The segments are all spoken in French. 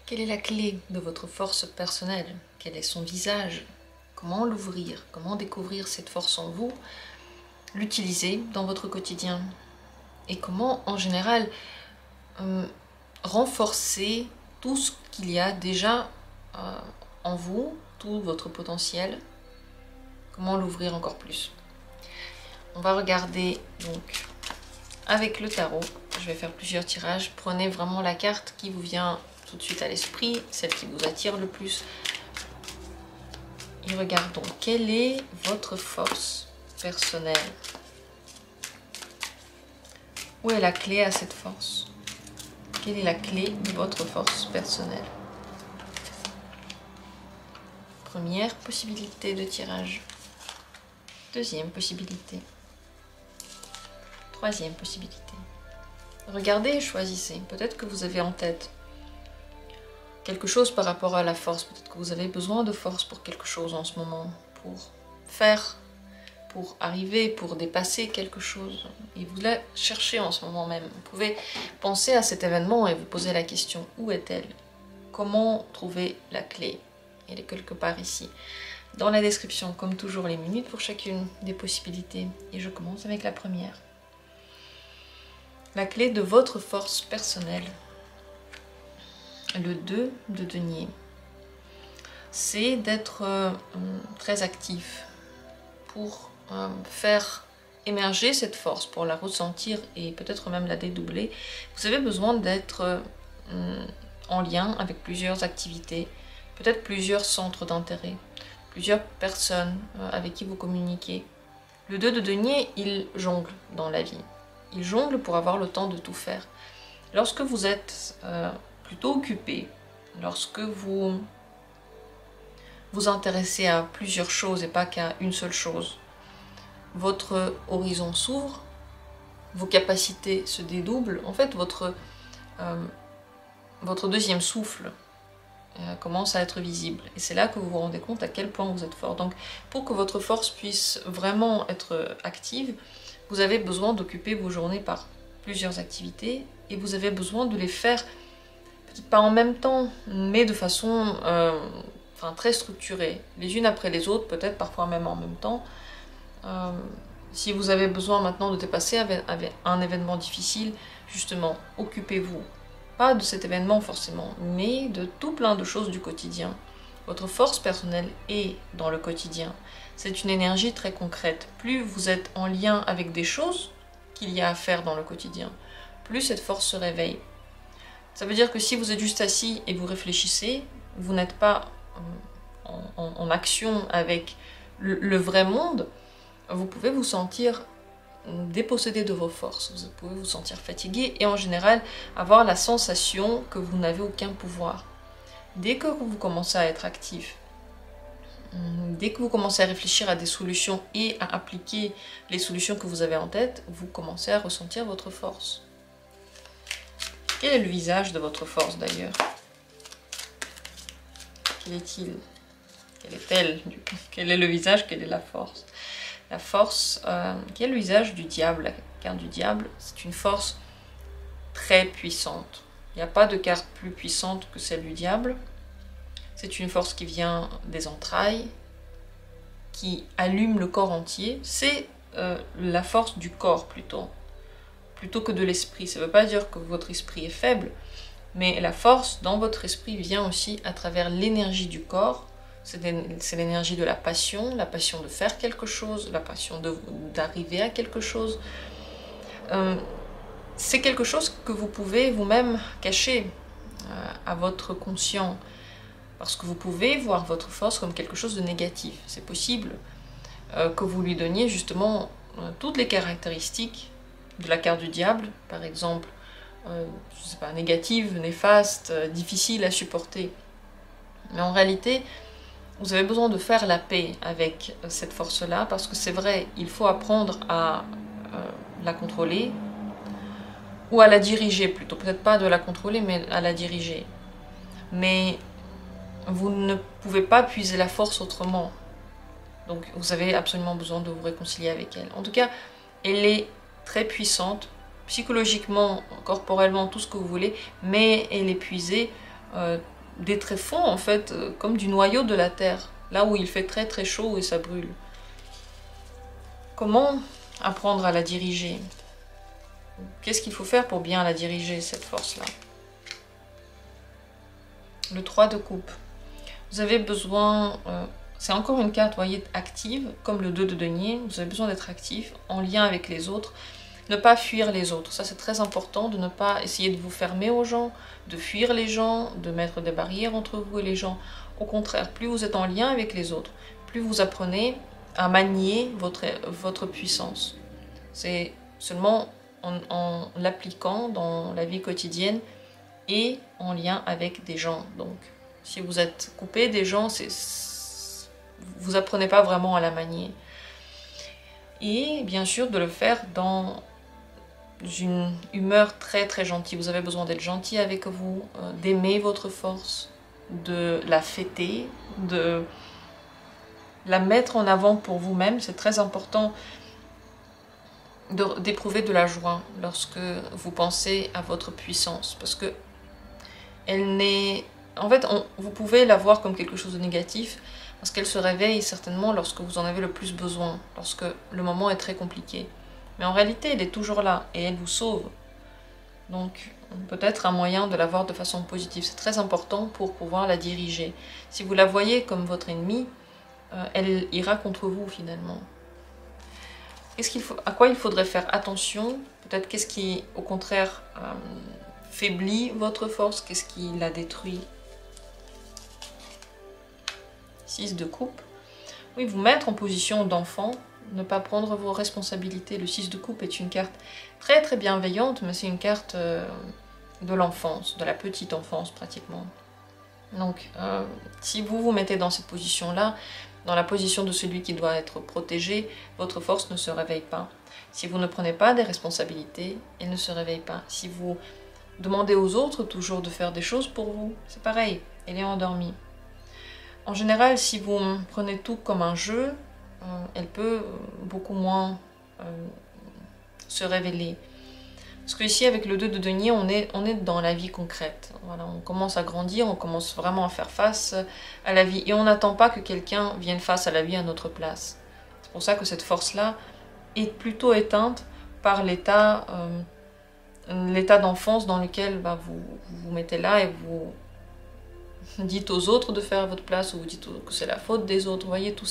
Quelle est la clé de votre force personnelle? Quel est son visage? Comment l'ouvrir? Comment découvrir cette force en vous? L'utiliser dans votre quotidien? Et comment, en général, renforcer tout ce qu'il y a déjà en vous, tout votre potentiel? Comment l'ouvrir encore plus? On va regarder donc avec le tarot. Je vais faire plusieurs tirages. Prenez vraiment la carte qui vous vient tout de suite à l'esprit, celle qui vous attire le plus. Et regardons, quelle est votre force personnelle? Où est la clé à cette force? Quelle est la clé de votre force personnelle? Première possibilité de tirage. Deuxième possibilité. Troisième possibilité. Regardez et choisissez. Peut-être que vous avez en tête quelque chose par rapport à la force. Peut-être que vous avez besoin de force pour quelque chose en ce moment. Pour faire, pour arriver, pour dépasser quelque chose. Et vous la cherchez en ce moment même. Vous pouvez penser à cet événement et vous poser la question, où est-elle? Comment trouver la clé? Elle est quelque part ici. Dans la description, comme toujours, les minutes pour chacune des possibilités. Et je commence avec la première. La clé de votre force personnelle. Le 2 de denier. C'est d'être très actif pour faire émerger cette force, pour la ressentir et peut-être même la dédoubler. Vous avez besoin d'être en lien avec plusieurs activités, peut-être plusieurs centres d'intérêt, plusieurs personnes avec qui vous communiquez. Le 2 de denier, il jongle dans la vie. Il jongle pour avoir le temps de tout faire. Lorsque vous êtes plutôt occupé, lorsque vous vous intéressez à plusieurs choses et pas qu'à une seule chose, votre horizon s'ouvre, vos capacités se dédoublent. En fait, votre deuxième souffle commence à être visible. Et c'est là que vous vous rendez compte à quel point vous êtes fort. Donc, pour que votre force puisse vraiment être active, vous avez besoin d'occuper vos journées par plusieurs activités et vous avez besoin de les faire, peut-être pas en même temps, mais de façon très structurée, les unes après les autres, peut-être parfois même en même temps. Si vous avez besoin maintenant de dépasser avec un événement difficile, justement, occupez-vous. Pas de cet événement forcément, mais de tout plein de choses du quotidien. Votre force personnelle est dans le quotidien. C'est une énergie très concrète. Plus vous êtes en lien avec des choses qu'il y a à faire dans le quotidien, plus cette force se réveille. Ça veut dire que si vous êtes juste assis et vous réfléchissez, vous n'êtes pas en action avec le vrai monde, vous pouvez vous sentir dépossédé de vos forces, vous pouvez vous sentir fatigué et en général avoir la sensation que vous n'avez aucun pouvoir. Dès que vous commencez à être actif, dès que vous commencez à réfléchir à des solutions et à appliquer les solutions que vous avez en tête, vous commencez à ressentir votre force. Quel est le visage de votre force d'ailleurs? Quel est-il? Quelle est-elle? Quel est le visage? Quelle est la force? La force, quel est le visage du diable? La carte du diable, c'est une force très puissante. Il n'y a pas de carte plus puissante que celle du diable. C'est une force qui vient des entrailles, qui allume le corps entier. C'est la force du corps plutôt que de l'esprit. Ça ne veut pas dire que votre esprit est faible, mais la force dans votre esprit vient aussi à travers l'énergie du corps. C'est l'énergie de la passion de faire quelque chose, la passion d'arriver à quelque chose. C'est quelque chose que vous pouvez vous-même cacher à votre conscient, parce que vous pouvez voir votre force comme quelque chose de négatif. C'est possible que vous lui donniez justement toutes les caractéristiques de la carte du diable, par exemple, je sais pas, négative, néfaste, difficile à supporter. Mais en réalité, vous avez besoin de faire la paix avec cette force-là, parce que c'est vrai, il faut apprendre à la contrôler, ou à la diriger plutôt, peut-être pas de la contrôler, mais à la diriger. Mais vous ne pouvez pas puiser la force autrement. Donc vous avez absolument besoin de vous réconcilier avec elle. En tout cas, elle est très puissante, psychologiquement, corporellement, tout ce que vous voulez, mais elle est puisée des tréfonds en fait, comme du noyau de la terre, là où il fait très très chaud et ça brûle. Comment apprendre à la diriger? Qu'est-ce qu'il faut faire pour bien la diriger, cette force-là? Le 3 de coupe. Vous avez besoin, c'est encore une carte, vous voyez, active, comme le 2 de denier. Vous avez besoin d'être actif, en lien avec les autres. Ne pas fuir les autres, ça c'est très important, de ne pas essayer de vous fermer aux gens, de fuir les gens, de mettre des barrières entre vous et les gens. Au contraire, plus vous êtes en lien avec les autres, plus vous apprenez à manier votre puissance. C'est seulement en l'appliquant dans la vie quotidienne et en lien avec des gens. Donc, si vous êtes coupé des gens, vous apprenez pas vraiment à la manier. Et bien sûr, de le faire dans une humeur très très gentille. Vous avez besoin d'être gentil avec vous, d'aimer votre force, de la fêter, de la mettre en avant pour vous-même. C'est très important d'éprouver de la joie lorsque vous pensez à votre puissance, parce que elle n'est... En fait, vous pouvez la voir comme quelque chose de négatif, parce qu'elle se réveille certainement lorsque vous en avez le plus besoin, lorsque le moment est très compliqué. Mais en réalité, elle est toujours là, et elle vous sauve. Donc, peut-être un moyen de la voir de façon positive. C'est très important pour pouvoir la diriger. Si vous la voyez comme votre ennemi, elle ira contre vous finalement. À quoi il faudrait faire attention? Peut-être qu'est-ce qui, au contraire, faiblit votre force? Qu'est-ce qui la détruit? 6 de coupe. Oui, vous mettre en position d'enfant, ne pas prendre vos responsabilités. Le 6 de coupe est une carte très très bienveillante, mais c'est une carte de l'enfance, de la petite enfance pratiquement. Donc, si vous vous mettez dans cette position-là, dans la position de celui qui doit être protégé, votre force ne se réveille pas. Si vous ne prenez pas des responsabilités, elle ne se réveille pas. Si vous demandez aux autres toujours de faire des choses pour vous, c'est pareil, elle est endormie. En général, si vous prenez tout comme un jeu, elle peut beaucoup moins se révéler. Parce que ici, avec le 2 de denier, on est dans la vie concrète. Voilà, on commence à grandir, on commence vraiment à faire face à la vie. Et on n'attend pas que quelqu'un vienne face à la vie à notre place. C'est pour ça que cette force-là est plutôt éteinte par l'état d'enfance dans lequel vous vous mettez là et vous dites aux autres de faire à votre place, ou vous dites que c'est la faute des autres. Vous voyez, toutes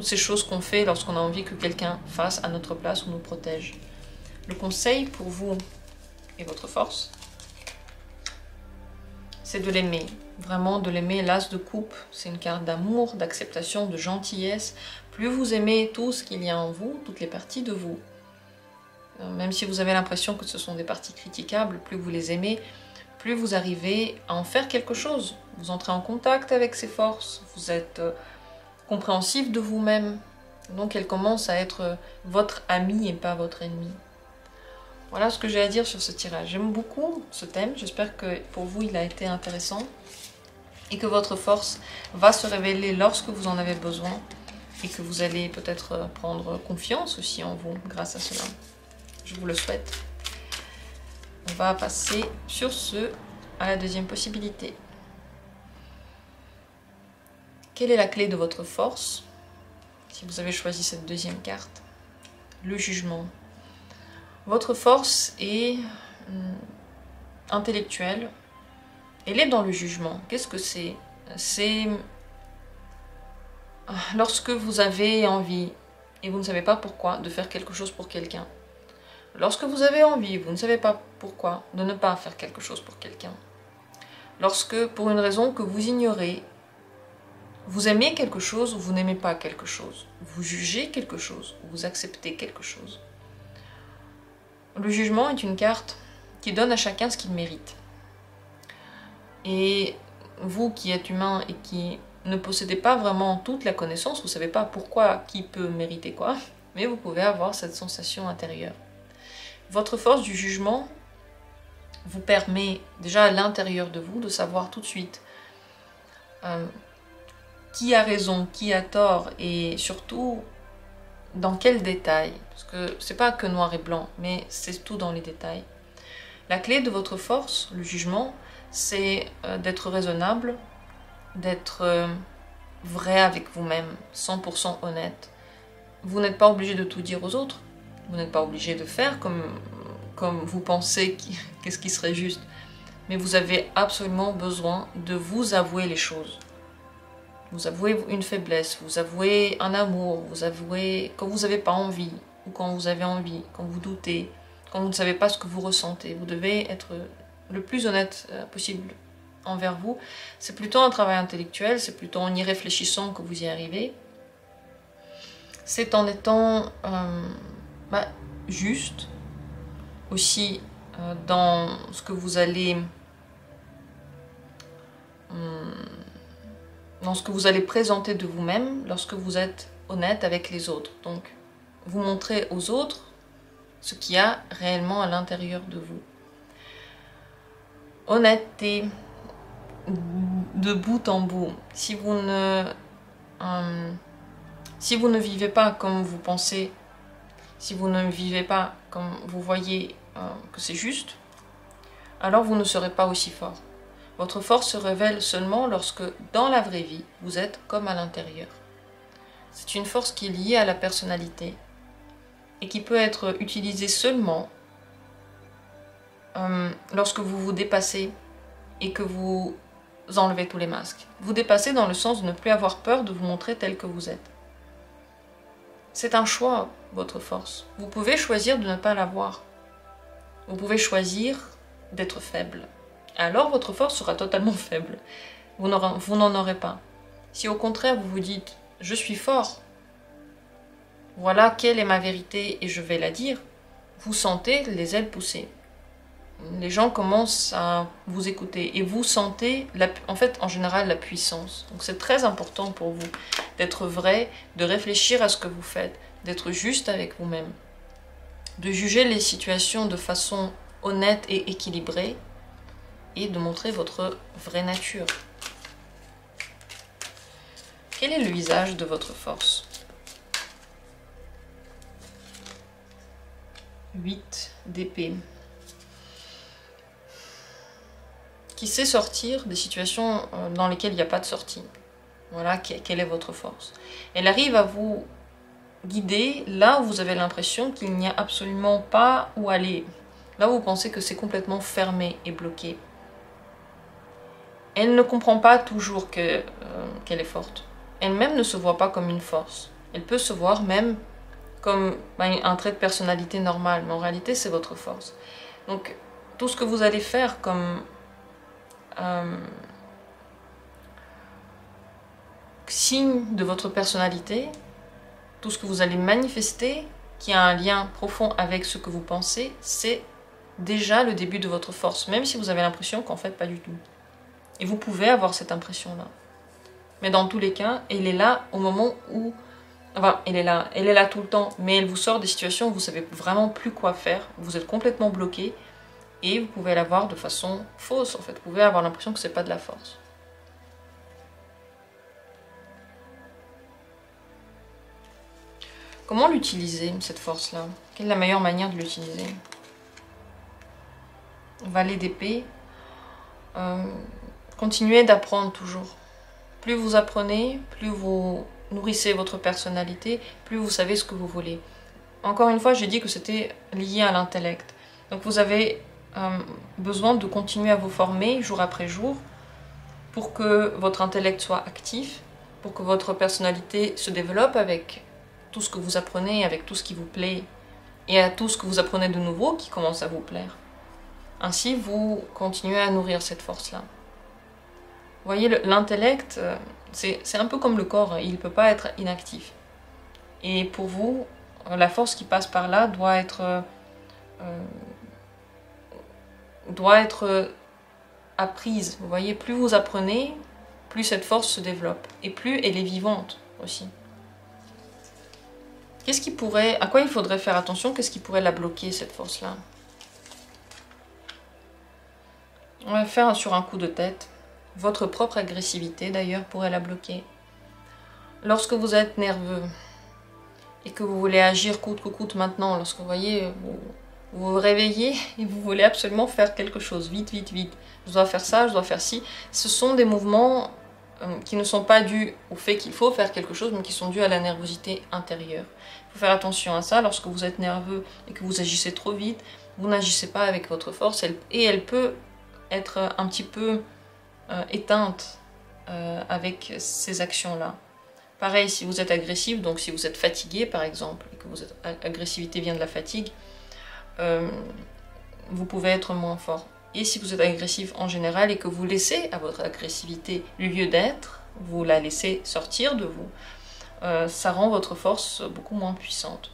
ces choses qu'on fait lorsqu'on a envie que quelqu'un fasse à notre place ou nous protège. Le conseil pour vous et votre force, c'est de l'aimer. Vraiment de l'aimer. L'as de coupe, c'est une carte d'amour, d'acceptation, de gentillesse. Plus vous aimez tout ce qu'il y a en vous, toutes les parties de vous, même si vous avez l'impression que ce sont des parties critiquables, plus vous les aimez, plus vous arrivez à en faire quelque chose. Vous entrez en contact avec ces forces, vous êtes compréhensif de vous-même. Donc elle commence à être votre amie et pas votre ennemi. Voilà ce que j'ai à dire sur ce tirage. J'aime beaucoup ce thème, j'espère que pour vous il a été intéressant et que votre force va se révéler lorsque vous en avez besoin et que vous allez peut-être prendre confiance aussi en vous grâce à cela. Je vous le souhaite. On va passer sur ce à la deuxième possibilité. Quelle est la clé de votre force? Si vous avez choisi cette deuxième carte, le jugement. Votre force est intellectuelle, elle est dans le jugement. Qu'est-ce que c'est? C'est lorsque vous avez envie, et vous ne savez pas pourquoi, de faire quelque chose pour quelqu'un. Lorsque vous avez envie, vous ne savez pas pourquoi, de ne pas faire quelque chose pour quelqu'un. Lorsque, pour une raison que vous ignorez, vous aimez quelque chose ou vous n'aimez pas quelque chose. Vous jugez quelque chose ou vous acceptez quelque chose. Le jugement est une carte qui donne à chacun ce qu'il mérite. Et vous qui êtes humain et qui ne possédez pas vraiment toute la connaissance, vous ne savez pas pourquoi, qui peut mériter quoi, mais vous pouvez avoir cette sensation intérieure. Votre force du jugement vous permet déjà à l'intérieur de vous de savoir tout de suite qui a raison, qui a tort et surtout dans quel détail. Parce que c'est pas que noir et blanc, mais c'est tout dans les détails. La clé de votre force, le jugement, c'est d'être raisonnable, d'être vrai avec vous-même, 100% honnête. Vous n'êtes pas obligé de tout dire aux autres, vous n'êtes pas obligé de faire comme vous pensez qu'est-ce qui serait juste, mais vous avez absolument besoin de vous avouer les choses. Vous avouez une faiblesse, vous avouez un amour, vous avouez quand vous n'avez pas envie, ou quand vous avez envie, quand vous doutez, quand vous ne savez pas ce que vous ressentez. Vous devez être le plus honnête possible envers vous. C'est plutôt un travail intellectuel, c'est plutôt en y réfléchissant que vous y arrivez. C'est en étant juste aussi dans ce que vous allez présenter de vous-même lorsque vous êtes honnête avec les autres. Donc, vous montrez aux autres ce qu'il y a réellement à l'intérieur de vous. Honnêteté de bout en bout. Si vous ne vivez pas comme vous pensez, si vous ne vivez pas comme vous voyez que c'est juste, alors vous ne serez pas aussi fort. Votre force se révèle seulement lorsque, dans la vraie vie, vous êtes comme à l'intérieur. C'est une force qui est liée à la personnalité et qui peut être utilisée seulement lorsque vous vous dépassez et que vous enlevez tous les masques. Vous dépassez dans le sens de ne plus avoir peur de vous montrer tel que vous êtes. C'est un choix, votre force. Vous pouvez choisir de ne pas l'avoir. Vous pouvez choisir d'être faible. Alors votre force sera totalement faible. Vous n'en aurez pas. Si au contraire vous vous dites « je suis fort », voilà quelle est ma vérité et je vais la dire, vous sentez les ailes pousser. Les gens commencent à vous écouter et vous sentez, en fait, en général, la puissance. Donc c'est très important pour vous d'être vrai, de réfléchir à ce que vous faites, d'être juste avec vous-même, de juger les situations de façon honnête et équilibrée et de montrer votre vraie nature. Quel est le visage de votre force ? 8 d'épée. Qui sait sortir des situations dans lesquelles il n'y a pas de sortie. Voilà quelle est votre force. Elle arrive à vous guider là où vous avez l'impression qu'il n'y a absolument pas où aller. Là où vous pensez que c'est complètement fermé et bloqué. Elle ne comprend pas toujours qu'elle est forte. Elle-même ne se voit pas comme une force. Elle peut se voir même comme un trait de personnalité normal, mais en réalité c'est votre force. Donc tout ce que vous allez faire comme signe de votre personnalité, tout ce que vous allez manifester, qui a un lien profond avec ce que vous pensez, c'est déjà le début de votre force, même si vous avez l'impression qu'en fait pas du tout. Et vous pouvez avoir cette impression-là. Mais dans tous les cas, elle est là au moment où... Enfin, elle est là tout le temps, mais elle vous sort des situations où vous savez vraiment plus quoi faire, vous êtes complètement bloqué, et vous pouvez la voir de façon fausse, en fait. Vous pouvez avoir l'impression que c'est pas de la force. Comment l'utiliser, cette force-là? Quelle est la meilleure manière de l'utiliser? Valet d'épée. Continuez d'apprendre toujours. Plus vous apprenez, plus vous nourrissez votre personnalité, plus vous savez ce que vous voulez. Encore une fois, j'ai dit que c'était lié à l'intellect. Donc vous avez besoin de continuer à vous former jour après jour pour que votre intellect soit actif, pour que votre personnalité se développe avec tout ce que vous apprenez, avec tout ce qui vous plaît et à tout ce que vous apprenez de nouveau qui commence à vous plaire. Ainsi, vous continuez à nourrir cette force-là. Vous voyez, l'intellect, c'est un peu comme le corps, il ne peut pas être inactif. Et pour vous, la force qui passe par là doit être apprise. Vous voyez, plus vous apprenez, plus cette force se développe. Et plus elle est vivante aussi. À quoi il faudrait faire attention? Qu'est-ce qui pourrait la bloquer, cette force-là? On va faire sur un coup de tête. Votre propre agressivité, d'ailleurs, pourrait la bloquer. Lorsque vous êtes nerveux et que vous voulez agir coûte que coûte maintenant, lorsque vous voyez, Vous vous réveillez et vous voulez absolument faire quelque chose, vite, vite, vite. Je dois faire ça, je dois faire ci. Ce sont des mouvements qui ne sont pas dus au fait qu'il faut faire quelque chose, mais qui sont dus à la nervosité intérieure. Il faut faire attention à ça. Lorsque vous êtes nerveux et que vous agissez trop vite, vous n'agissez pas avec votre force et elle peut être un petit peu éteinte avec ces actions-là. Pareil, si vous êtes agressif, donc si vous êtes fatigué par exemple, et que votre agressivité vient de la fatigue, vous pouvez être moins fort. Et si vous êtes agressif en général et que vous laissez à votre agressivité lieu d'être, vous la laissez sortir de vous, ça rend votre force beaucoup moins puissante.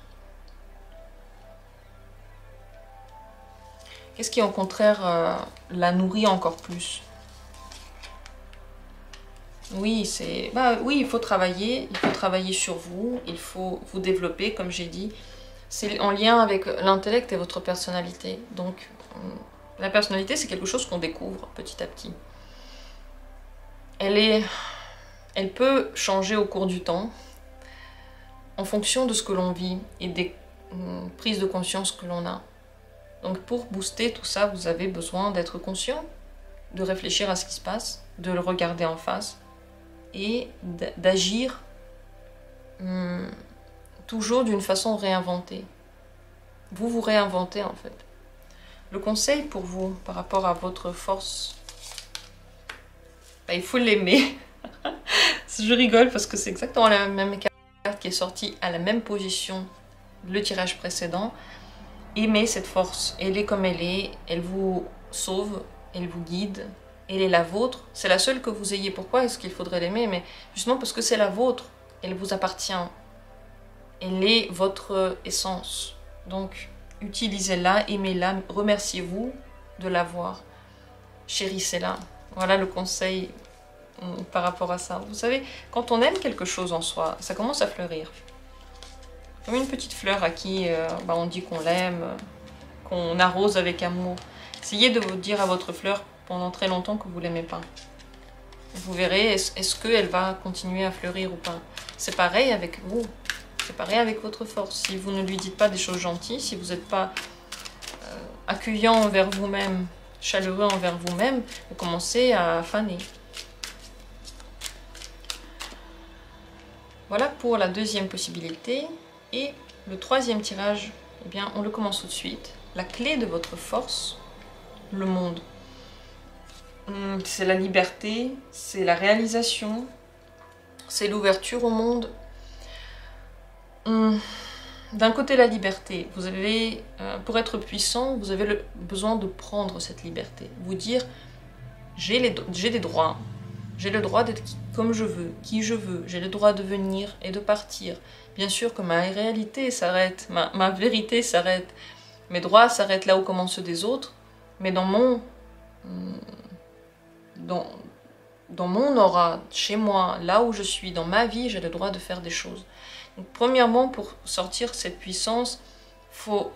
Qu'est-ce qui, au contraire, la nourrit encore plus? Oui, oui, il faut travailler sur vous, il faut vous développer, comme j'ai dit. C'est en lien avec l'intellect et votre personnalité. Donc, la personnalité, c'est quelque chose qu'on découvre petit à petit. Elle peut changer au cours du temps, en fonction de ce que l'on vit et des prises de conscience que l'on a. Donc, pour booster tout ça, vous avez besoin d'être conscient, de réfléchir à ce qui se passe, de le regarder en face et d'agir toujours d'une façon réinventée. Vous vous réinventez en fait. Le conseil pour vous par rapport à votre force, il faut l'aimer. Je rigole parce que c'est exactement la même carte qui est sortie à la même position le tirage précédent. Aimez cette force, elle est comme elle vous sauve, elle vous guide, elle est la vôtre, c'est la seule que vous ayez. Pourquoi est-ce qu'il faudrait l'aimer? Mais justement parce que c'est la vôtre, elle vous appartient, elle est votre essence. Donc utilisez-la, aimez-la, remerciez-vous de l'avoir, chérissez-la. Voilà le conseil par rapport à ça. Vous savez, quand on aime quelque chose en soi, ça commence à fleurir. Comme une petite fleur à qui on dit qu'on l'aime, qu'on arrose avec amour. Essayez de vous dire à votre fleur pendant très longtemps que vous ne l'aimez pas. Vous verrez, est-ce qu'elle va continuer à fleurir ou pas. C'est pareil avec vous, c'est pareil avec votre force. Si vous ne lui dites pas des choses gentilles, si vous n'êtes pas accueillant envers vous-même, chaleureux envers vous-même, vous commencez à faner. Voilà pour la deuxième possibilité. Et le troisième tirage, eh bien, on le commence tout de suite. La clé de votre force, le monde. C'est la liberté, c'est la réalisation, c'est l'ouverture au monde. D'un côté, la liberté. Vous avez, pour être puissant, vous avez besoin de prendre cette liberté. Vous dire, j'ai des droits. J'ai le droit d'être comme je veux, qui je veux. J'ai le droit de venir et de partir. Bien sûr que ma réalité s'arrête, ma vérité s'arrête. Mes droits s'arrêtent là où commencent ceux des autres. Mais dans mon aura, chez moi, là où je suis, dans ma vie, j'ai le droit de faire des choses. Donc, premièrement, pour sortir cette puissance, il faut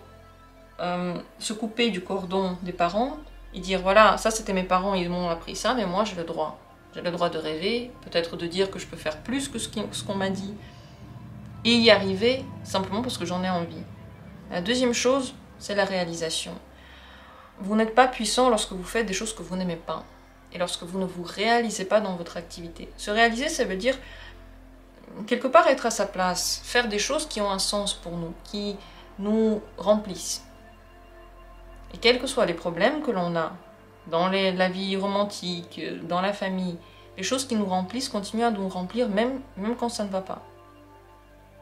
se couper du cordon des parents et dire, voilà, ça c'était mes parents, ils m'ont appris ça, mais moi j'ai le droit. J'ai le droit de rêver, peut-être de dire que je peux faire plus que ce qu'on m'a dit, et y arriver simplement parce que j'en ai envie. La deuxième chose, c'est la réalisation. Vous n'êtes pas puissant lorsque vous faites des choses que vous n'aimez pas, et lorsque vous ne vous réalisez pas dans votre activité. Se réaliser, ça veut dire quelque part être à sa place, faire des choses qui ont un sens pour nous, qui nous remplissent. Et quels que soient les problèmes que l'on a, dans la vie romantique, dans la famille, les choses qui nous remplissent continuent à nous remplir même quand ça ne va pas.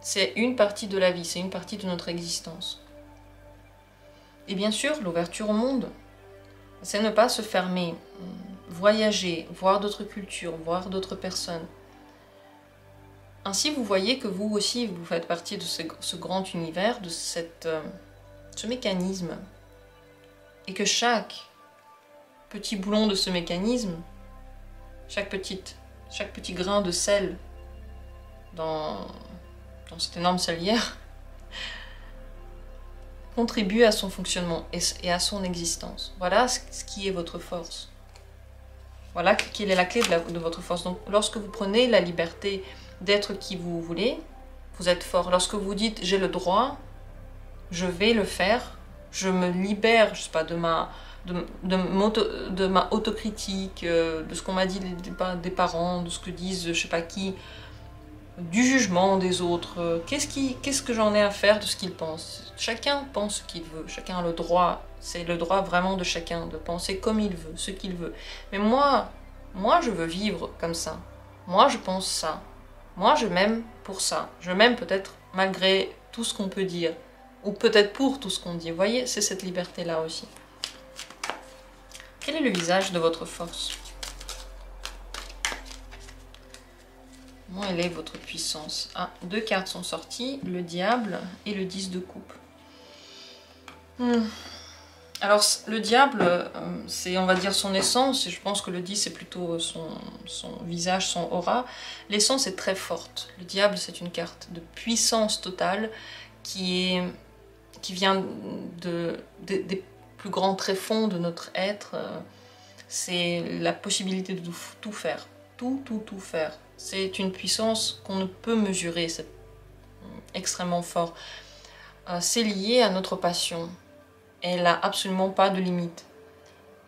C'est une partie de la vie, c'est une partie de notre existence. Et bien sûr, l'ouverture au monde, c'est ne pas se fermer, voyager, voir d'autres cultures, voir d'autres personnes. Ainsi, vous voyez que vous aussi, vous faites partie de ce grand univers, de ce mécanisme, et que chaque petit boulon de ce mécanisme, chaque petit grain de sel dans cette énorme salière, contribue à son fonctionnement et à son existence. Voilà ce qui est votre force. Voilà quelle est la clé de votre force. Donc, lorsque vous prenez la liberté d'être qui vous voulez, vous êtes fort. Lorsque vous dites « j'ai le droit, je vais le faire », Je me libère, je sais pas, de ma autocritique, de ce qu'on m'a dit des parents, de ce que disent je sais pas qui, du jugement des autres. Qu'est-ce que j'en ai à faire de ce qu'ils pensent? Chacun pense ce qu'il veut, chacun a le droit, c'est le droit vraiment de chacun de penser comme il veut, ce qu'il veut. Mais moi je veux vivre comme ça. Moi je pense ça. Moi je m'aime pour ça. Je m'aime peut-être malgré tout ce qu'on peut dire. Ou peut-être pour tout ce qu'on dit. Vous voyez, c'est cette liberté-là aussi. Quel est le visage de votre force? Comment elle est votre puissance? Ah, 2 cartes sont sorties, le diable et le 10 de coupe. Alors, le diable, c'est, on va dire, son essence, et je pense que le 10, c'est plutôt son visage, son aura. L'essence est très forte. Le diable, c'est une carte de puissance totale qui vient des plus grands tréfonds de notre être. C'est la possibilité de tout faire. Tout faire. C'est une puissance qu'on ne peut mesurer, c'est extrêmement fort. C'est lié à notre passion. Elle n'a absolument pas de limite.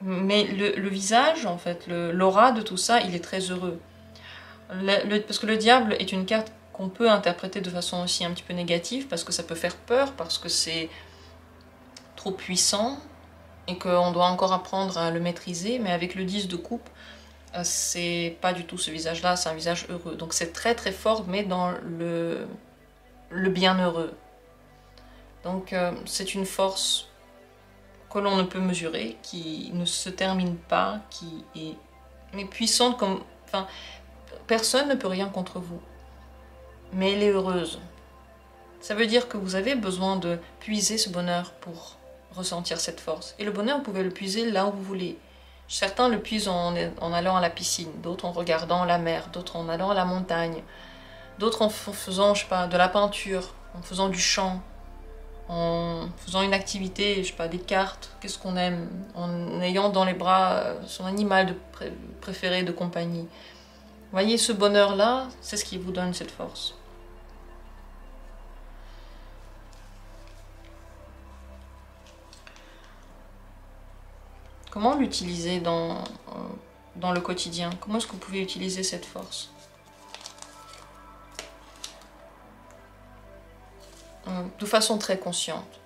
Mais le visage, en fait, l'aura de tout ça, il est très heureux. Parce que le diable est une carte qu'on peut interpréter de façon aussi un petit peu négative, parce que ça peut faire peur, parce que c'est trop puissant, et qu'on doit encore apprendre à le maîtriser. Mais avec le 10 de coupe, c'est pas du tout ce visage-là, c'est un visage heureux. Donc c'est très très fort, mais dans le bienheureux. Donc c'est une force que l'on ne peut mesurer, qui ne se termine pas, qui est mais puissante comme... Enfin, personne ne peut rien contre vous. Mais elle est heureuse. Ça veut dire que vous avez besoin de puiser ce bonheur pour ressentir cette force. Et le bonheur, vous pouvez le puiser là où vous voulez. Certains le puisent en allant à la piscine, d'autres en regardant la mer, d'autres en allant à la montagne, d'autres en faisant, je sais pas, de la peinture, en faisant du chant, en faisant une activité, je sais pas, des cartes, qu'est-ce qu'on aime, en ayant dans les bras son animal préféré de compagnie. Vous voyez, ce bonheur-là, c'est ce qui vous donne cette force. Comment l'utiliser dans le quotidien? Comment est-ce que vous pouvez utiliser cette force? De façon très consciente,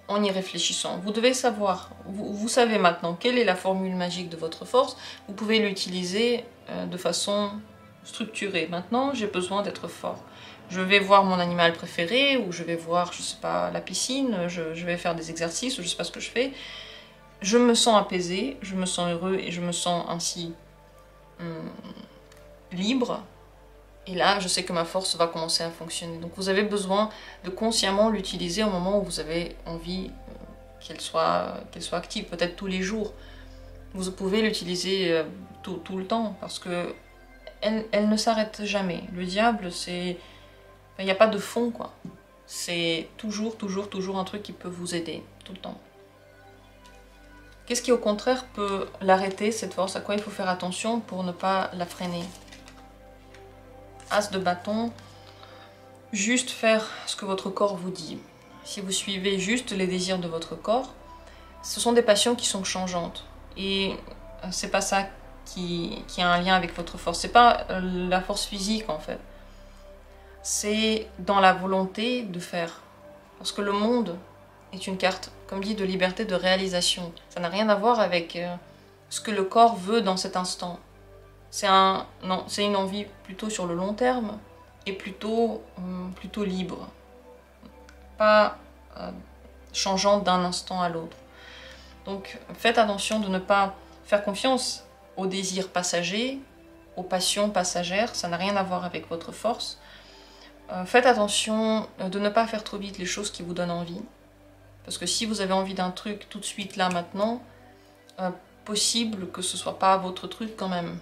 en y réfléchissant. Vous devez savoir, vous savez maintenant quelle est la formule magique de votre force, vous pouvez l'utiliser de façon structurée. Maintenant, j'ai besoin d'être fort. Je vais voir mon animal préféré, ou je vais voir, je sais pas, la piscine, je vais faire des exercices, ou je sais pas ce que je fais. Je me sens apaisée, je me sens heureux, et je me sens ainsi libre. Et là, je sais que ma force va commencer à fonctionner. Donc vous avez besoin de consciemment l'utiliser au moment où vous avez envie qu'elle soit active, peut-être tous les jours. Vous pouvez l'utiliser tout le temps, parce que elle ne s'arrête jamais. Le diable, c'est... Il n'y a pas de fond, quoi. C'est toujours un truc qui peut vous aider, tout le temps. Qu'est-ce qui, au contraire, peut l'arrêter, cette force? À quoi il faut faire attention pour ne pas la freiner? As de bâton, juste faire ce que votre corps vous dit. Si vous suivez juste les désirs de votre corps, ce sont des passions qui sont changeantes. Et c'est pas ça qui a un lien avec votre force. C'est pas la force physique, en fait. C'est dans la volonté de faire. Parce que le monde est une carte, comme dit, de liberté, de réalisation. Ça n'a rien à voir avec ce que le corps veut dans cet instant. C'est une envie plutôt sur le long terme et plutôt libre. Pas changeante d'un instant à l'autre. Donc faites attention de ne pas faire confiance aux désirs passagers, aux passions passagères, ça n'a rien à voir avec votre force. Faites attention de ne pas faire trop vite les choses qui vous donnent envie. Parce que si vous avez envie d'un truc tout de suite, là, maintenant, possible que ce soit pas votre truc quand même.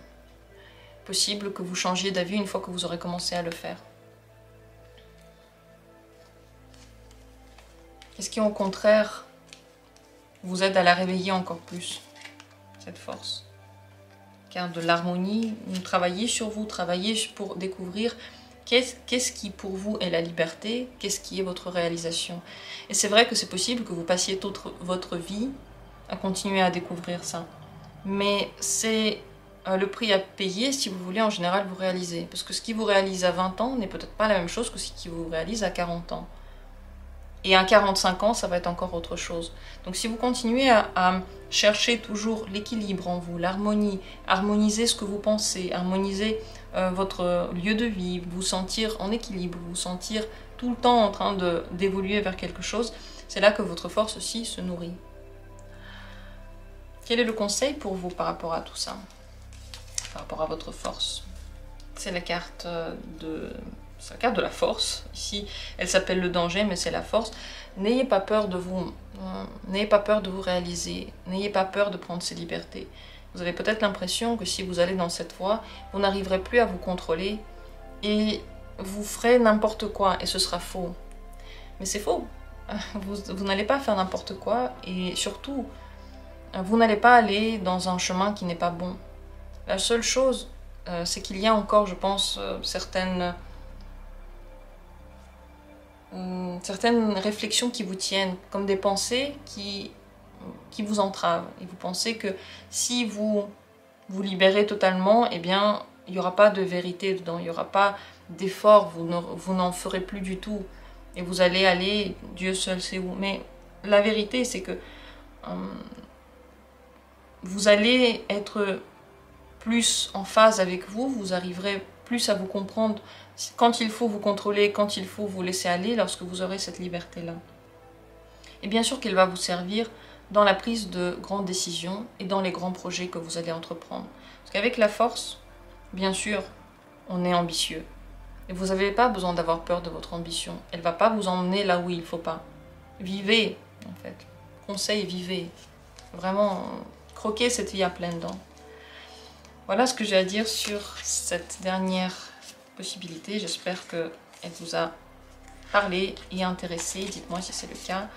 Possible que vous changiez d'avis une fois que vous aurez commencé à le faire. Qu'est-ce qui, au contraire, vous aide à la réveiller encore plus, cette force? Car de l'harmonie, travaillez sur vous, travaillez pour découvrir Qu'est-ce qui pour vous est la liberté? Qu'est-ce qui est votre réalisation? Et c'est vrai que c'est possible que vous passiez toute votre vie à continuer à découvrir ça. Mais c'est le prix à payer si vous voulez en général vous réaliser. Parce que ce qui vous réalise à 20 ans n'est peut-être pas la même chose que ce qui vous réalise à 40 ans. Et à 45 ans, ça va être encore autre chose. Donc si vous continuez à chercher toujours l'équilibre en vous, l'harmonie, harmoniser ce que vous pensez, harmoniser votre lieu de vie, vous sentir en équilibre, vous sentir tout le temps en train d'évoluer vers quelque chose, c'est là que votre force aussi se nourrit. Quel est le conseil pour vous par rapport à tout ça? Par rapport à votre force? C'est la carte c'est la carte de la force. Ici, elle s'appelle le danger, mais c'est la force. N'ayez pas peur de vous. N'ayez pas peur de vous réaliser. N'ayez pas peur de prendre ses libertés. Vous avez peut-être l'impression que si vous allez dans cette voie, vous n'arriverez plus à vous contrôler et vous ferez n'importe quoi et ce sera faux. Mais c'est faux. Vous n'allez pas faire n'importe quoi et surtout, vous n'allez pas aller dans un chemin qui n'est pas bon. La seule chose, c'est qu'il y a encore, je pense, certaines réflexions qui vous tiennent, comme des pensées qui vous entravent. Et vous pensez que si vous vous libérez totalement, eh bien, il n'y aura pas de vérité dedans, il n'y aura pas d'effort, vous n'en ferez plus du tout. Et vous allez aller, Dieu seul sait où. Mais la vérité, c'est que vous allez être plus en phase avec vous, vous arriverez plus à vous comprendre quand il faut vous contrôler, quand il faut vous laisser aller, lorsque vous aurez cette liberté-là. Et bien sûr qu'elle va vous servir dans la prise de grandes décisions et dans les grands projets que vous allez entreprendre. Parce qu'avec la force, bien sûr, on est ambitieux. Et vous n'avez pas besoin d'avoir peur de votre ambition. Elle ne va pas vous emmener là où il ne faut pas. Vivez, en fait. Conseil, vivez. Vraiment, croquez cette vie à pleines dents. Voilà ce que j'ai à dire sur cette dernière possibilité. J'espère qu'elle vous a parlé et intéressé. Dites-moi si c'est le cas.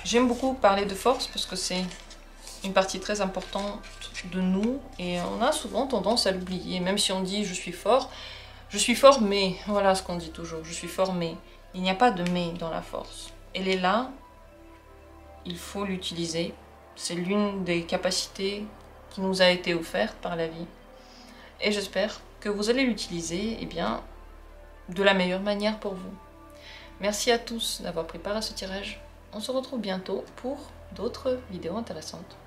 J'aime beaucoup parler de force parce que c'est une partie très importante de nous et on a souvent tendance à l'oublier. Même si on dit je suis fort mais, voilà ce qu'on dit toujours, je suis fort mais. Il n'y a pas de mais dans la force. Elle est là, il faut l'utiliser. C'est l'une des capacités qui nous a été offerte par la vie. Et j'espère que vous allez l'utiliser de la meilleure manière pour vous. Merci à tous d'avoir pris part à ce tirage. On se retrouve bientôt pour d'autres vidéos intéressantes.